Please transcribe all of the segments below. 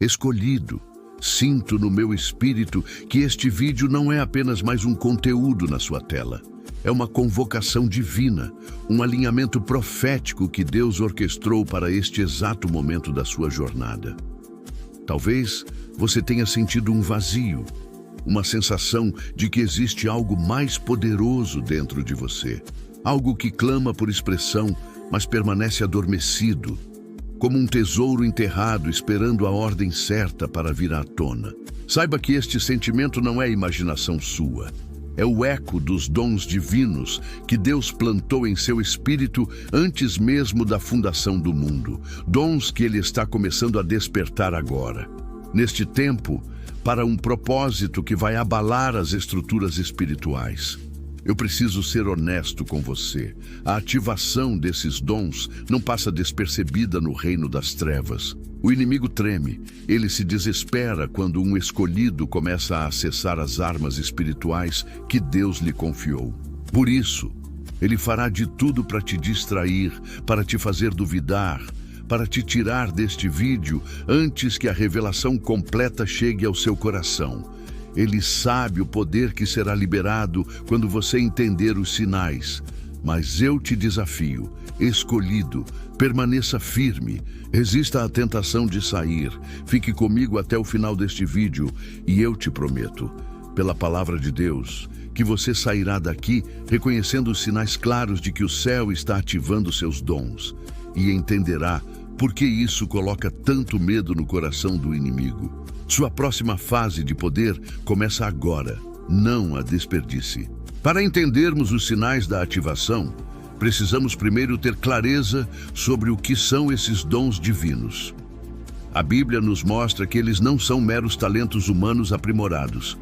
Escolhido. Sinto no meu espírito que este vídeo não é apenas mais um conteúdo na sua tela. É uma convocação divina, um alinhamento profético que Deus orquestrou para este exato momento da sua jornada. Talvez você tenha sentido um vazio, uma sensação de que existe algo mais poderoso dentro de você. Algo que clama por expressão, mas permanece adormecido, como um tesouro enterrado esperando a ordem certa para vir à tona. Saiba que este sentimento não é imaginação sua. É o eco dos dons divinos que Deus plantou em seu espírito antes mesmo da fundação do mundo. Dons que Ele está começando a despertar agora, neste tempo, para um propósito que vai abalar as estruturas espirituais. Eu preciso ser honesto com você. A ativação desses dons não passa despercebida no reino das trevas. O inimigo treme, ele se desespera quando um escolhido começa a acessar as armas espirituais que Deus lhe confiou. Por isso, ele fará de tudo para te distrair, para te fazer duvidar, para te tirar deste vídeo antes que a revelação completa chegue ao seu coração. Ele sabe o poder que será liberado quando você entender os sinais. Mas eu te desafio, escolhido, permaneça firme, resista à tentação de sair. Fique comigo até o final deste vídeo e eu te prometo, pela palavra de Deus, que você sairá daqui reconhecendo os sinais claros de que o céu está ativando seus dons e entenderá por que isso coloca tanto medo no coração do inimigo. Sua próxima fase de poder começa agora, não a desperdice. Para entendermos os sinais da ativação, precisamos primeiro ter clareza sobre o que são esses dons divinos. A Bíblia nos mostra que eles não são meros talentos humanos aprimorados,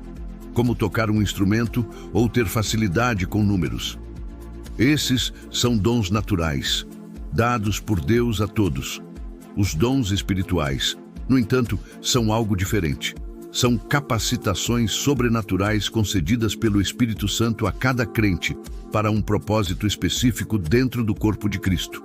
como tocar um instrumento ou ter facilidade com números. Esses são dons naturais, dados por Deus a todos. Os dons espirituais, no entanto, são algo diferente. São capacitações sobrenaturais concedidas pelo Espírito Santo a cada crente para um propósito específico dentro do corpo de Cristo.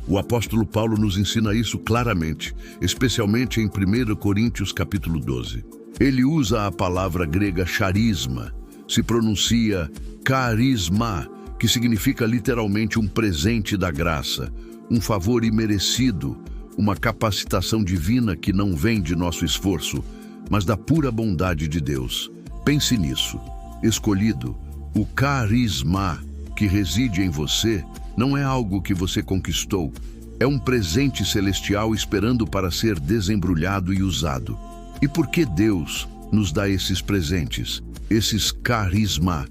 O apóstolo Paulo nos ensina isso claramente, especialmente em 1 Coríntios capítulo 12. Ele usa a palavra grega charisma, se pronuncia carisma, que significa literalmente um presente da graça, um favor imerecido, uma capacitação divina que não vem de nosso esforço, mas da pura bondade de Deus. Pense nisso. Escolhido, o carisma que reside em você não é algo que você conquistou, é um presente celestial esperando para ser desembrulhado e usado. E por que Deus nos dá esses presentes, esses carisma?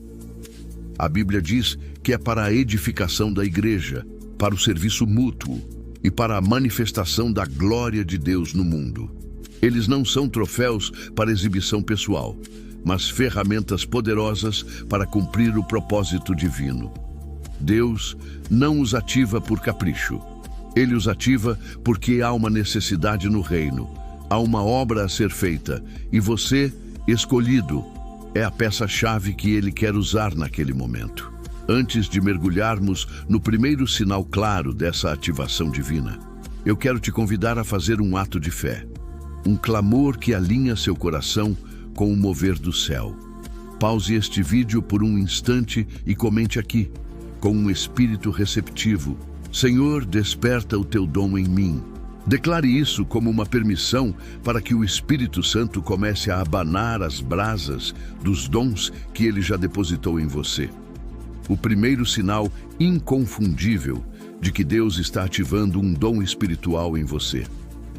A Bíblia diz que é para a edificação da igreja, para o serviço mútuo, e para a manifestação da glória de Deus no mundo. Eles não são troféus para exibição pessoal, mas ferramentas poderosas para cumprir o propósito divino. Deus não os ativa por capricho. Ele os ativa porque há uma necessidade no reino, há uma obra a ser feita, e você, escolhido, é a peça-chave que Ele quer usar naquele momento. Antes de mergulharmos no primeiro sinal claro dessa ativação divina, eu quero te convidar a fazer um ato de fé, um clamor que alinha seu coração com o mover do céu. Pause este vídeo por um instante e comente aqui, com um espírito receptivo: Senhor, desperta o teu dom em mim. Declare isso como uma permissão para que o Espírito Santo comece a abanar as brasas dos dons que Ele já depositou em você. O primeiro sinal inconfundível de que Deus está ativando um dom espiritual em você.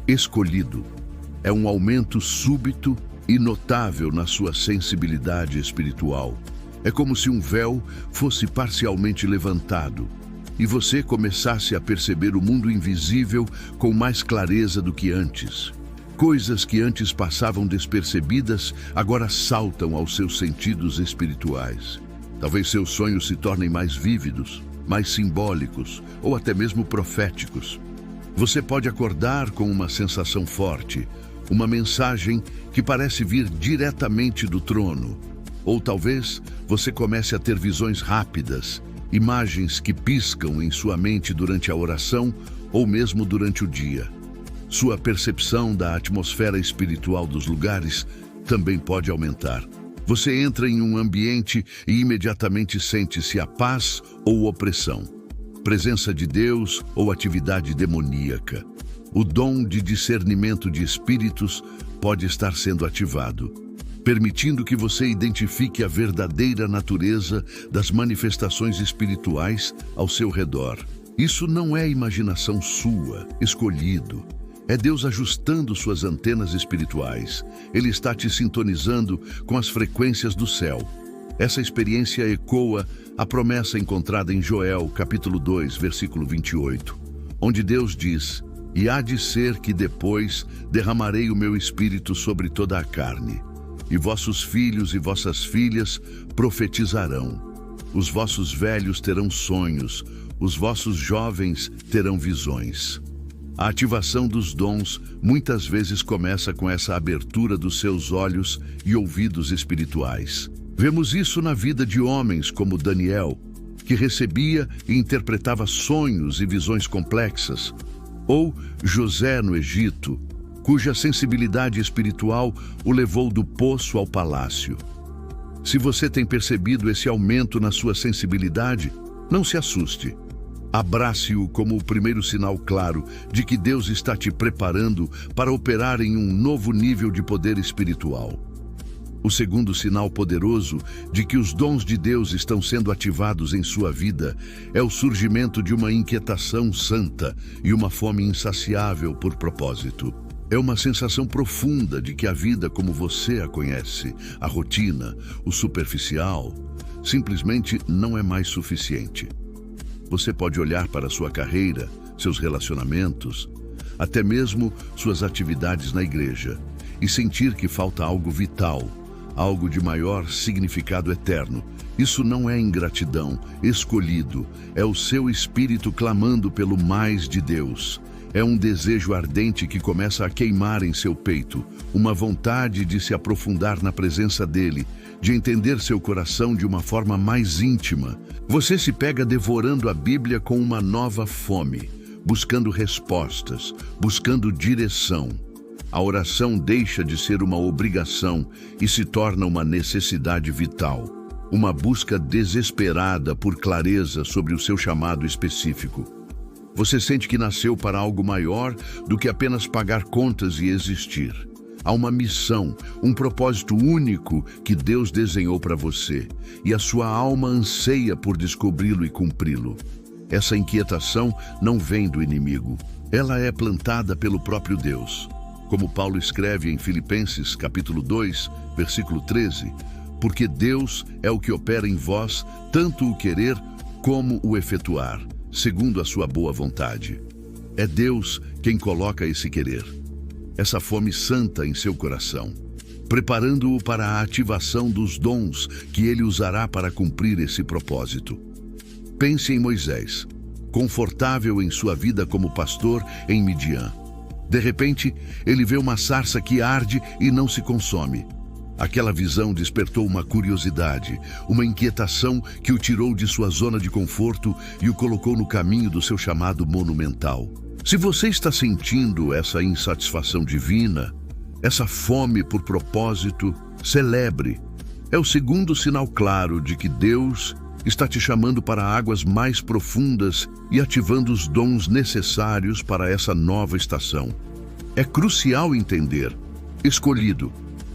Escolhido. É um aumento súbito e notável na sua sensibilidade espiritual. É como se um véu fosse parcialmente levantado e você começasse a perceber o mundo invisível com mais clareza do que antes. Coisas que antes passavam despercebidas agora saltam aos seus sentidos espirituais. Talvez seus sonhos se tornem mais vívidos, mais simbólicos ou até mesmo proféticos. Você pode acordar com uma sensação forte, uma mensagem que parece vir diretamente do trono. Ou talvez você comece a ter visões rápidas, imagens que piscam em sua mente durante a oração ou mesmo durante o dia. Sua percepção da atmosfera espiritual dos lugares também pode aumentar. Você entra em um ambiente e imediatamente sente-se a paz ou opressão, presença de Deus ou atividade demoníaca. O dom de discernimento de espíritos pode estar sendo ativado, permitindo que você identifique a verdadeira natureza das manifestações espirituais ao seu redor. Isso não é imaginação sua, escolhido. É Deus ajustando suas antenas espirituais. Ele está te sintonizando com as frequências do céu. Essa experiência ecoa a promessa encontrada em Joel, capítulo 2, versículo 28, onde Deus diz: "E há de ser que depois derramarei o meu espírito sobre toda a carne, e vossos filhos e vossas filhas profetizarão. Os vossos velhos terão sonhos, os vossos jovens terão visões." A ativação dos dons muitas vezes começa com essa abertura dos seus olhos e ouvidos espirituais. Vemos isso na vida de homens como Daniel, que recebia e interpretava sonhos e visões complexas, ou José no Egito, cuja sensibilidade espiritual o levou do poço ao palácio. Se você tem percebido esse aumento na sua sensibilidade, não se assuste. Abrace-o como o primeiro sinal claro de que Deus está te preparando para operar em um novo nível de poder espiritual. O segundo sinal poderoso de que os dons de Deus estão sendo ativados em sua vida é o surgimento de uma inquietação santa e uma fome insaciável por propósito. É uma sensação profunda de que a vida como você a conhece, a rotina, o superficial, simplesmente não é mais suficiente. Você pode olhar para sua carreira, seus relacionamentos, até mesmo suas atividades na igreja, e sentir que falta algo vital, algo de maior significado eterno. Isso não é ingratidão, escolhido, é o seu espírito clamando pelo mais de Deus. É um desejo ardente que começa a queimar em seu peito, uma vontade de se aprofundar na presença dele, de entender seu coração de uma forma mais íntima. Você se pega devorando a Bíblia com uma nova fome, buscando respostas, buscando direção. A oração deixa de ser uma obrigação e se torna uma necessidade vital, uma busca desesperada por clareza sobre o seu chamado específico. Você sente que nasceu para algo maior do que apenas pagar contas e existir. Há uma missão, um propósito único que Deus desenhou para você, e a sua alma anseia por descobri-lo e cumpri-lo. Essa inquietação não vem do inimigo, ela é plantada pelo próprio Deus. Como Paulo escreve em Filipenses, capítulo 2, versículo 13, porque Deus é o que opera em vós, tanto o querer como o efetuar, segundo a sua boa vontade. É Deus quem coloca esse querer, essa fome santa em seu coração, preparando-o para a ativação dos dons que ele usará para cumprir esse propósito. Pense em Moisés, confortável em sua vida como pastor em Midian. De repente, ele vê uma sarça que arde e não se consome. Aquela visão despertou uma curiosidade, uma inquietação que o tirou de sua zona de conforto e o colocou no caminho do seu chamado monumental. Se você está sentindo essa insatisfação divina, essa fome por propósito, celebre. É o segundo sinal claro de que Deus está te chamando para águas mais profundas e ativando os dons necessários para essa nova estação. É crucial entender, escolhido,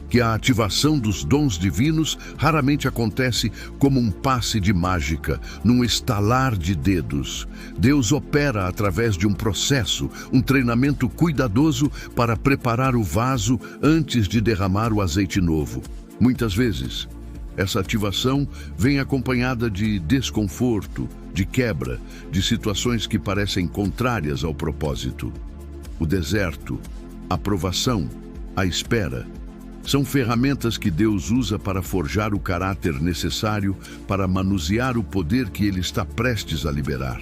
que a ativação dos dons divinos raramente acontece como um passe de mágica, num estalar de dedos. Deus opera através de um processo, um treinamento cuidadoso para preparar o vaso antes de derramar o azeite novo. Muitas vezes, essa ativação vem acompanhada de desconforto, de quebra, de situações que parecem contrárias ao propósito. O deserto, a provação, a espera, são ferramentas que Deus usa para forjar o caráter necessário para manusear o poder que Ele está prestes a liberar.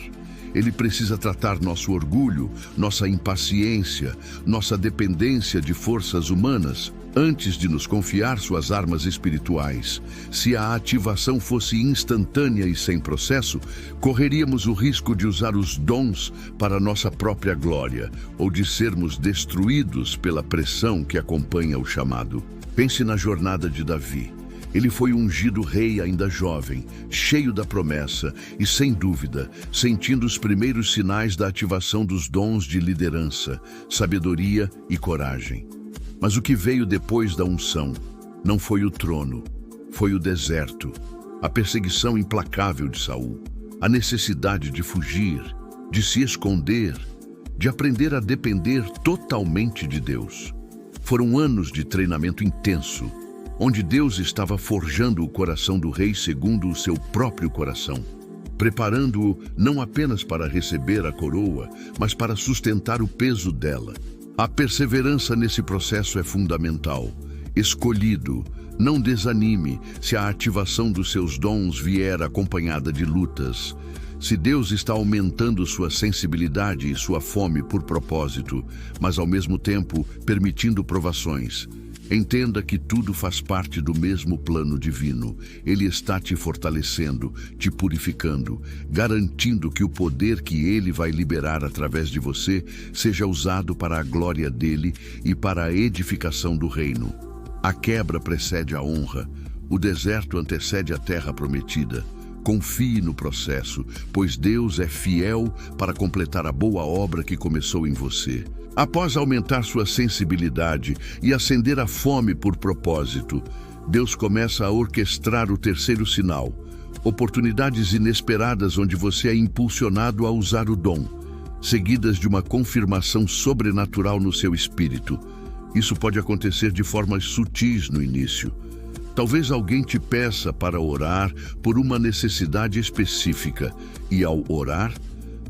Ele precisa tratar nosso orgulho, nossa impaciência, nossa dependência de forças humanas, antes de nos confiar suas armas espirituais. Se a ativação fosse instantânea e sem processo, correríamos o risco de usar os dons para nossa própria glória, ou de sermos destruídos pela pressão que acompanha o chamado. Pense na jornada de Davi. Ele foi ungido rei ainda jovem, cheio da promessa e, sem dúvida, sentindo os primeiros sinais da ativação dos dons de liderança, sabedoria e coragem. Mas o que veio depois da unção não foi o trono, foi o deserto, a perseguição implacável de Saul, a necessidade de fugir, de se esconder, de aprender a depender totalmente de Deus. Foram anos de treinamento intenso, onde Deus estava forjando o coração do rei segundo o seu próprio coração, preparando-o não apenas para receber a coroa, mas para sustentar o peso dela. A perseverança nesse processo é fundamental. Escolhido, não desanime se a ativação dos seus dons vier acompanhada de lutas. Se Deus está aumentando sua sensibilidade e sua fome por propósito, mas ao mesmo tempo permitindo provações, entenda que tudo faz parte do mesmo plano divino. Ele está te fortalecendo, te purificando, garantindo que o poder que Ele vai liberar através de você seja usado para a glória dele e para a edificação do reino. A quebra precede a honra, o deserto antecede a terra prometida. Confie no processo, pois Deus é fiel para completar a boa obra que começou em você. Após aumentar sua sensibilidade e acender a fome por propósito, Deus começa a orquestrar o terceiro sinal, oportunidades inesperadas onde você é impulsionado a usar o dom, seguidas de uma confirmação sobrenatural no seu espírito. Isso pode acontecer de formas sutis no início. Talvez alguém te peça para orar por uma necessidade específica e, ao orar,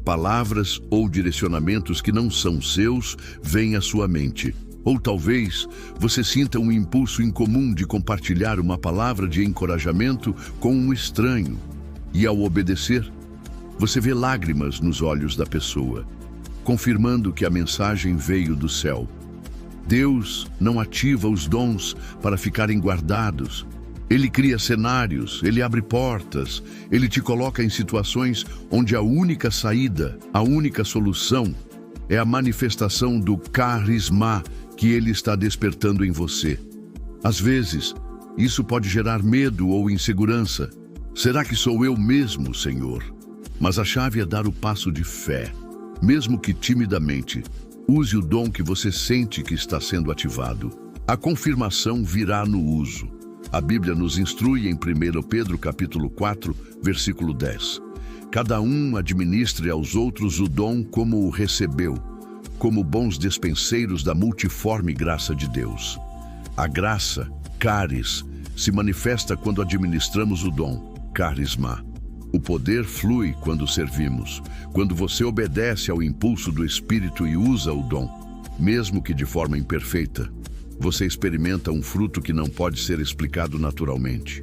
palavras ou direcionamentos que não são seus vêm à sua mente. Ou talvez você sinta um impulso incomum de compartilhar uma palavra de encorajamento com um estranho. E ao obedecer, você vê lágrimas nos olhos da pessoa, confirmando que a mensagem veio do céu. Deus não ativa os dons para ficarem guardados. Ele cria cenários, Ele abre portas, Ele te coloca em situações onde a única saída, a única solução é a manifestação do carisma que Ele está despertando em você. Às vezes, isso pode gerar medo ou insegurança. Será que sou eu mesmo, Senhor? Mas a chave é dar o passo de fé, mesmo que timidamente. Use o dom que você sente que está sendo ativado. A confirmação virá no uso. A Bíblia nos instrui em 1 Pedro capítulo 4, versículo 10. Cada um administre aos outros o dom como o recebeu, como bons despenseiros da multiforme graça de Deus. A graça, caris, se manifesta quando administramos o dom, carisma. O poder flui quando servimos, quando você obedece ao impulso do Espírito e usa o dom, mesmo que de forma imperfeita. Você experimenta um fruto que não pode ser explicado naturalmente.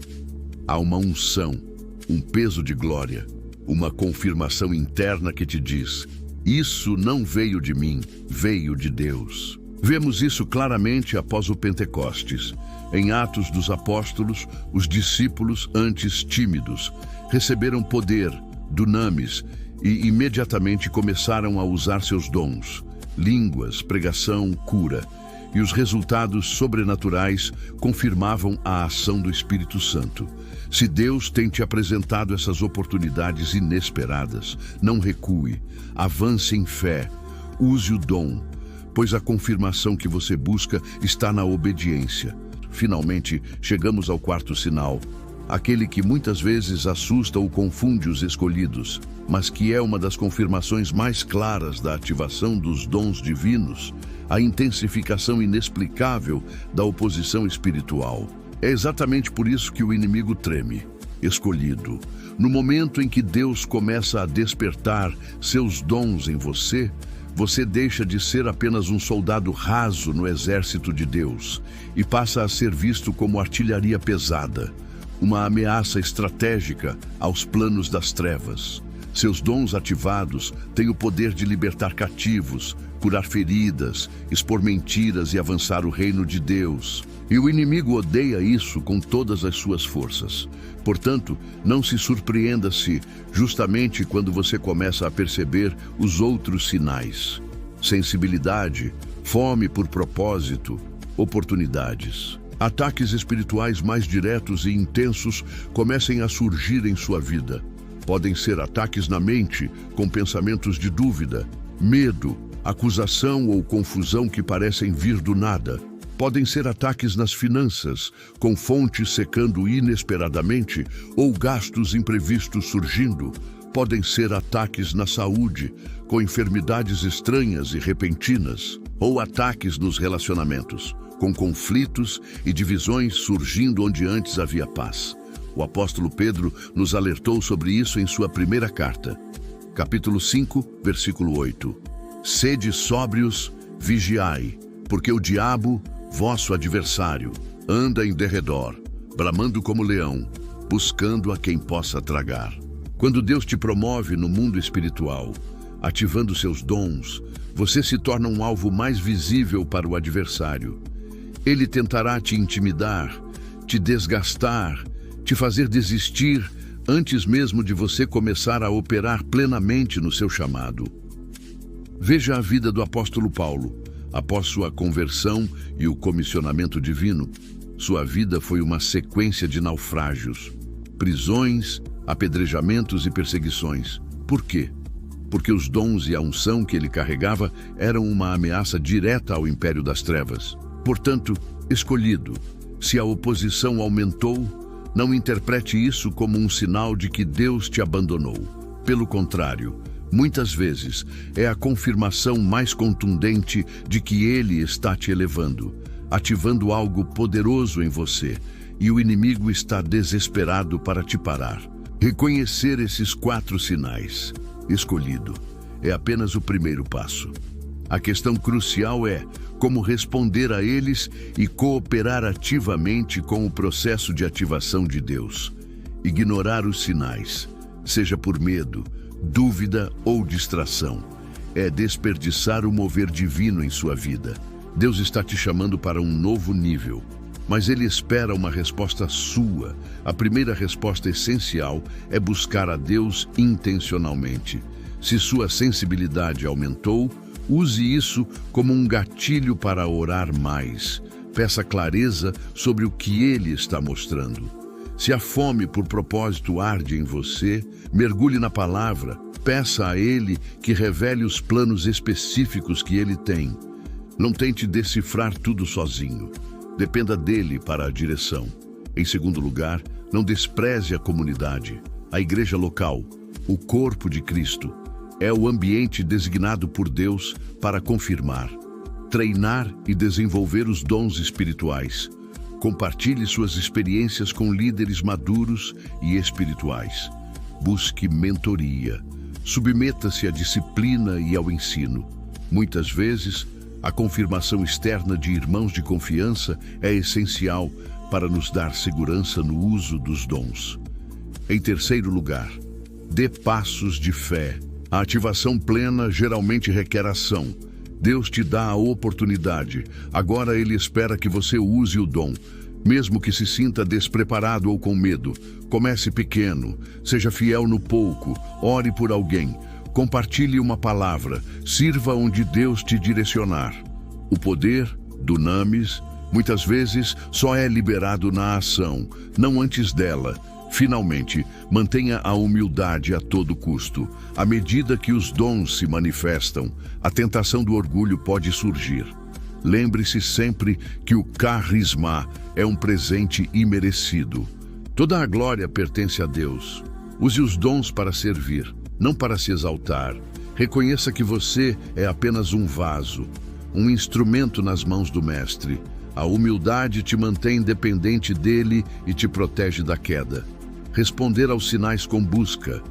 Há uma unção, um peso de glória, uma confirmação interna que te diz: isso não veio de mim, veio de Deus. Vemos isso claramente após o Pentecostes. Em Atos dos Apóstolos, os discípulos, antes tímidos, receberam poder, dunamis, e imediatamente começaram a usar seus dons, línguas, pregação, cura. E os resultados sobrenaturais confirmavam a ação do Espírito Santo. Se Deus tem te apresentado essas oportunidades inesperadas, não recue, avance em fé, use o dom, pois a confirmação que você busca está na obediência. Finalmente, chegamos ao quarto sinal, aquele que muitas vezes assusta ou confunde os escolhidos, mas que é uma das confirmações mais claras da ativação dos dons divinos, a intensificação inexplicável da oposição espiritual. É exatamente por isso que o inimigo treme. Escolhido. No momento em que Deus começa a despertar seus dons em você, você deixa de ser apenas um soldado raso no exército de Deus e passa a ser visto como artilharia pesada, uma ameaça estratégica aos planos das trevas. Seus dons ativados têm o poder de libertar cativos, curar feridas, expor mentiras e avançar o reino de Deus. E o inimigo odeia isso com todas as suas forças. Portanto, não se surpreenda se, justamente quando você começa a perceber os outros sinais: sensibilidade, fome por propósito, oportunidades. Ataques espirituais mais diretos e intensos comecem a surgir em sua vida. Podem ser ataques na mente, com pensamentos de dúvida, medo, acusação ou confusão que parecem vir do nada. Podem ser ataques nas finanças, com fontes secando inesperadamente ou gastos imprevistos surgindo. Podem ser ataques na saúde, com enfermidades estranhas e repentinas. Ou ataques nos relacionamentos, com conflitos e divisões surgindo onde antes havia paz. O apóstolo Pedro nos alertou sobre isso em sua primeira carta. Capítulo 5, versículo 8. Sede sóbrios, vigiai, porque o diabo, vosso adversário, anda em derredor, bramando como leão, buscando a quem possa tragar. Quando Deus te promove no mundo espiritual, ativando seus dons, você se torna um alvo mais visível para o adversário. Ele tentará te intimidar, te desgastar, te fazer desistir antes mesmo de você começar a operar plenamente no seu chamado. Veja a vida do apóstolo Paulo. Após sua conversão e o comissionamento divino, sua vida foi uma sequência de naufrágios, prisões, apedrejamentos e perseguições. Por quê? Porque os dons e a unção que ele carregava eram uma ameaça direta ao império das trevas. Portanto, escolhido, se a oposição aumentou, não interprete isso como um sinal de que Deus te abandonou. Pelo contrário, muitas vezes é a confirmação mais contundente de que Ele está te elevando, ativando algo poderoso em você, e o inimigo está desesperado para te parar. Reconhecer esses 4 sinais, escolhido, é apenas o primeiro passo. A questão crucial é como responder a eles e cooperar ativamente com o processo de ativação de Deus. Ignorar os sinais, seja por medo, dúvida ou distração, é desperdiçar o mover divino em sua vida. Deus está te chamando para um novo nível, mas Ele espera uma resposta sua. A primeira resposta essencial é buscar a Deus intencionalmente. Se sua sensibilidade aumentou, use isso como um gatilho para orar mais. Peça clareza sobre o que Ele está mostrando. Se a fome por propósito arde em você, mergulhe na palavra, peça a Ele que revele os planos específicos que Ele tem. Não tente decifrar tudo sozinho. Dependa dele para a direção. Em segundo lugar, não despreze a comunidade, a igreja local, o corpo de Cristo. É o ambiente designado por Deus para confirmar, treinar e desenvolver os dons espirituais. Compartilhe suas experiências com líderes maduros e espirituais. Busque mentoria. Submeta-se à disciplina e ao ensino. Muitas vezes, a confirmação externa de irmãos de confiança é essencial para nos dar segurança no uso dos dons. Em terceiro lugar, dê passos de fé. A ativação plena geralmente requer ação. Deus te dá a oportunidade. Agora Ele espera que você use o dom. Mesmo que se sinta despreparado ou com medo, comece pequeno, seja fiel no pouco, ore por alguém. Compartilhe uma palavra, sirva onde Deus te direcionar. O poder, dunamis, muitas vezes só é liberado na ação, não antes dela. Finalmente, mantenha a humildade a todo custo. À medida que os dons se manifestam, a tentação do orgulho pode surgir. Lembre-se sempre que o carisma é um presente imerecido. Toda a glória pertence a Deus. Use os dons para servir, não para se exaltar. Reconheça que você é apenas um vaso, um instrumento nas mãos do Mestre. A humildade te mantém dependente dele e te protege da queda. Responder aos sinais com busca,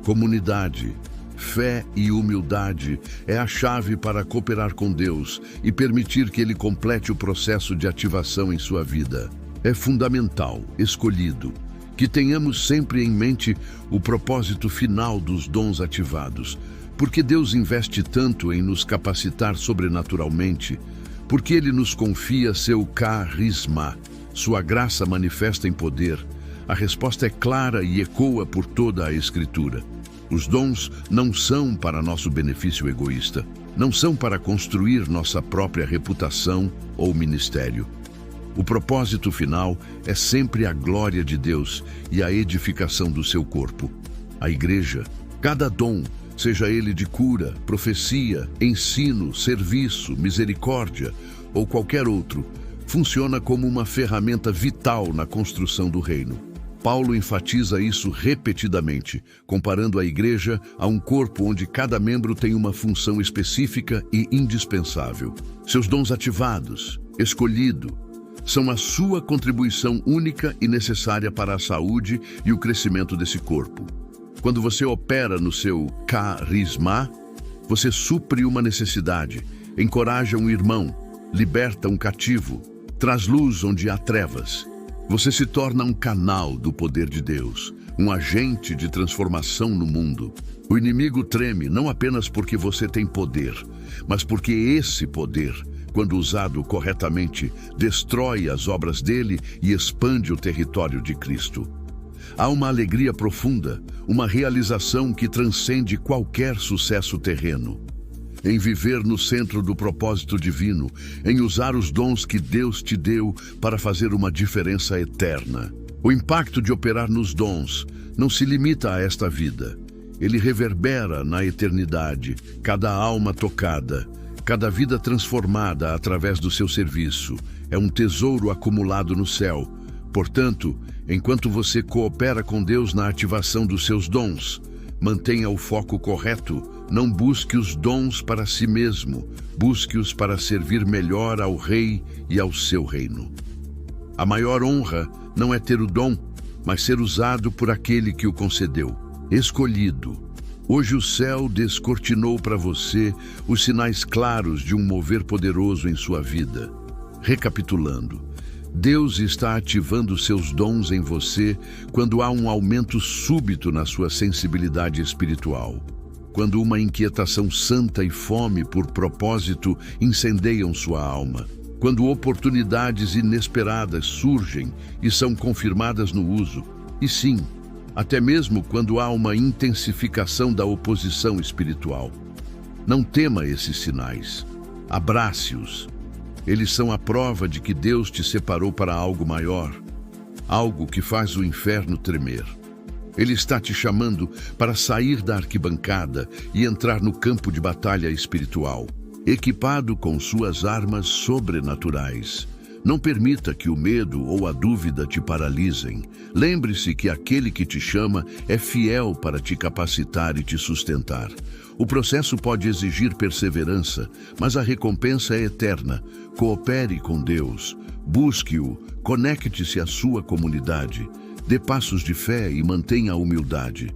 comunidade, fé e humildade é a chave para cooperar com Deus e permitir que Ele complete o processo de ativação em sua vida. É fundamental, escolhido, Que tenhamos sempre em mente o propósito final dos dons ativados. Porque Deus investe tanto em nos capacitar sobrenaturalmente? Porque Ele nos confia seu carisma, sua graça manifesta em poder? A resposta é clara e ecoa por toda a Escritura. Os dons não são para nosso benefício egoísta, não são para construir nossa própria reputação ou ministério. O propósito final é sempre a glória de Deus e a edificação do seu corpo. A igreja, cada dom, seja ele de cura, profecia, ensino, serviço, misericórdia ou qualquer outro, funciona como uma ferramenta vital na construção do reino. Paulo enfatiza isso repetidamente, comparando a igreja a um corpo onde cada membro tem uma função específica e indispensável. Seus dons ativados, escolhido, são a sua contribuição única e necessária para a saúde e o crescimento desse corpo. Quando você opera no seu carisma, você supre uma necessidade, encoraja um irmão, liberta um cativo, traz luz onde há trevas. Você se torna um canal do poder de Deus, um agente de transformação no mundo. O inimigo treme não apenas porque você tem poder, mas porque esse poder, quando usado corretamente, destrói as obras dele e expande o território de Cristo. Há uma alegria profunda, uma realização que transcende qualquer sucesso terreno. Em viver no centro do propósito divino, em usar os dons que Deus te deu para fazer uma diferença eterna. O impacto de operar nos dons não se limita a esta vida. Ele reverbera na eternidade, cada alma tocada, cada vida transformada através do seu serviço. É um tesouro acumulado no céu. Portanto, enquanto você coopera com Deus na ativação dos seus dons, mantenha o foco correto. Não busque os dons para si mesmo, busque-os para servir melhor ao Rei e ao seu reino. A maior honra não é ter o dom, mas ser usado por aquele que o concedeu. Escolhido. Hoje o céu descortinou para você os sinais claros de um mover poderoso em sua vida. Recapitulando, Deus está ativando seus dons em você quando há um aumento súbito na sua sensibilidade espiritual. Quando uma inquietação santa e fome por propósito incendeiam sua alma. Quando oportunidades inesperadas surgem e são confirmadas no uso. E sim, até mesmo quando há uma intensificação da oposição espiritual. Não tema esses sinais. Abrace-os. Eles são a prova de que Deus te separou para algo maior, algo que faz o inferno tremer. Ele está te chamando para sair da arquibancada e entrar no campo de batalha espiritual, equipado com suas armas sobrenaturais. Não permita que o medo ou a dúvida te paralisem. Lembre-se que aquele que te chama é fiel para te capacitar e te sustentar. O processo pode exigir perseverança, mas a recompensa é eterna. Coopere com Deus, busque-o, conecte-se à sua comunidade, dê passos de fé e mantenha a humildade.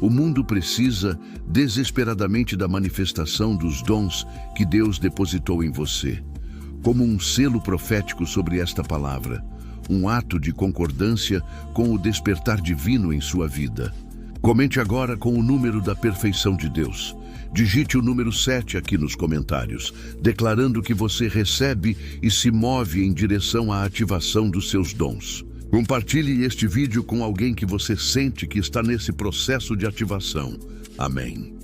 O mundo precisa desesperadamente da manifestação dos dons que Deus depositou em você. Como um selo profético sobre esta palavra, um ato de concordância com o despertar divino em sua vida. Comente agora com o número da perfeição de Deus. Digite o número 7 aqui nos comentários, declarando que você recebe e se move em direção à ativação dos seus dons. Compartilhe este vídeo com alguém que você sente que está nesse processo de ativação. Amém.